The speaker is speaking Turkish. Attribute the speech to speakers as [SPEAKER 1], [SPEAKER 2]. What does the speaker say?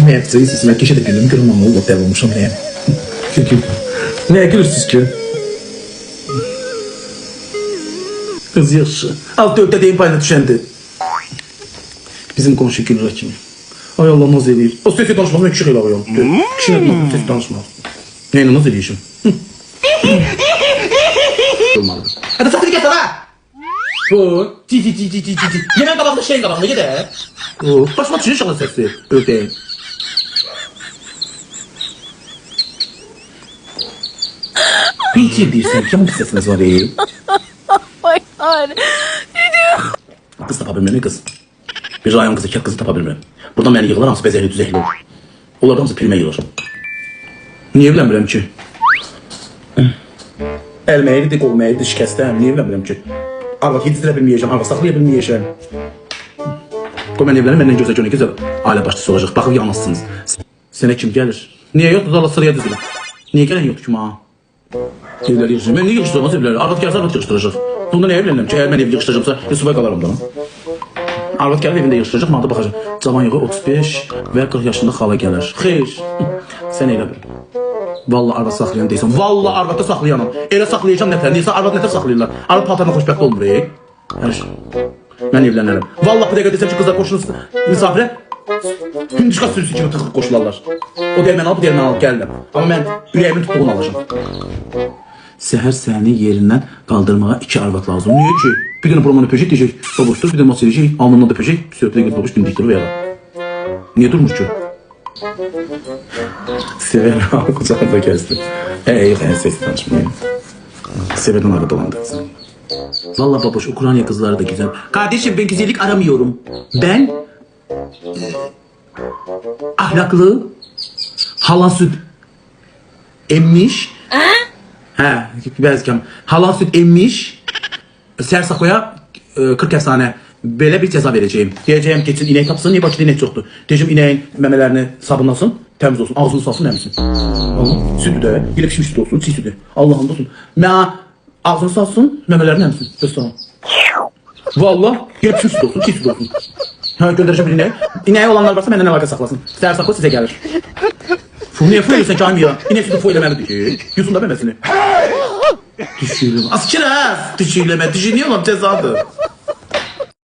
[SPEAKER 1] Hepsi istismar kişi de gülüm kırmam oldu dev olmuşum ne? Ne gülürsüz ki? Kız yaşı. Alt ötedeyim payına düşendi. Bizim komşu gülür kimi. Ay Allah naz edeyim. O sesle danışmaz mı? Kişi xeyli ağıyam. Kişiyle sesle danışmaz. Neyle naz edeyişim? Olmalı. Hadi çok dikkat ha! Bu, ti. Yemen kabaklı şeyin kabaklı gider. Başıma düşün inşallah sesi. Öteyim. Bir değilsin. Kimin bir sesiniz var iyi?
[SPEAKER 2] Oh my god.
[SPEAKER 1] Kız tapabilmem mi kız? Bir rayon kızı, iki kızı tapabilmem. Buradan beni yığılar, hamısı bezeli düzeyli olur. Onlardan hamısı pirime yığılır. Niye bilmirəm ki? Elmə eridi, qolma eridi, şikəstəm. Niye bilmirəm ki? Arvad yedizdirə bilməyəcəm, arvad saxlaya bilməyəcəm. Qoy mən evlərim, məndən gözə görünə ki, ailə başçısı olacaq. Baxıb yalnızsınız. Sənə kim gəlir? Niye yoxdur? Dala sıraya diziləm. Niye gələn yoxdur ki, ma? Evləri yığışdırır. Mən niye yığışdırmaz evləri? Arvad gəlsə arvad yığışdıracaq. Onda niye evlənirəm ki? Əgər mən ev yığışdıracaqsa, subay qalarım da. Arvad gəlir evində yığışdıracaq, mənə baxacaq. Cavan yığı 35 və 40 yaşında xala gəlir. Xeyr. Sən elə bil. Vallahi arvad saxlayan deyirsən. Vallahi arvadı saxlayanam. Elə saxlayacağam nətər. Neysə arvad nətər saxlayırlar. Arvad paltarına xoşbəxt olmur. Mən evlənərəm. Vallahi bu dəqiqə desəm ki, qızlar qoşulur misafirə. Hündüşka sürüsü kimi tıxıq qoşularlar. O deyir mən al, bu deyir mən al, gəlirəm. Amma mən ürəyimin tutduğunu alacağım. Səhər səni yerindən qaldırmağa 2 arvad lazım. Niyə ki? Bir dənə burama öpəcək deyəcək, babuşdur, bir dənə mas edəcək, alnından da öpəcək, sürekli gül babuş dimdikdir o yana. Niyə durmuş ki? Sever'in kucağında kestim. Yok en sesli tanışmayayım. Sever'in arada dolandırırsın. Vallahi babuş, Ukrayna kızları da güzel. Kardeşim ben güzellik aramıyorum. Ben ahlaklı, halan süt emmiş. Halan süt emmiş. Sersakoya 40 efsane böyle bir ceza vereceğim. Diyeceğim geçin inek tapsın, niye bakıda inek çoktu. Diyeceğim ineğin memelerini sabunlasın, temiz olsun, ağzını salsın, emsin. Sütü de, yine pişmiş sütü olsun, çiğ sütü. Allah'ım olsun. Ağzını salsın, memelerini emsin. Göstereyim. Vallahi yine pişmiş sütü olsun, çiğ sütü olsun. Göndereceğim bir ineğe. İneğe olanlar varsa benden əlaqə saxlasın. Sersakla size gelir. Niye fırlıyorsun Kamil ya? İnek sütü fırlamalıdır ki. Yusun da memesini. Düşürülmez. Az kiraz. Düşürülmez. Düşünüyorum cezadır.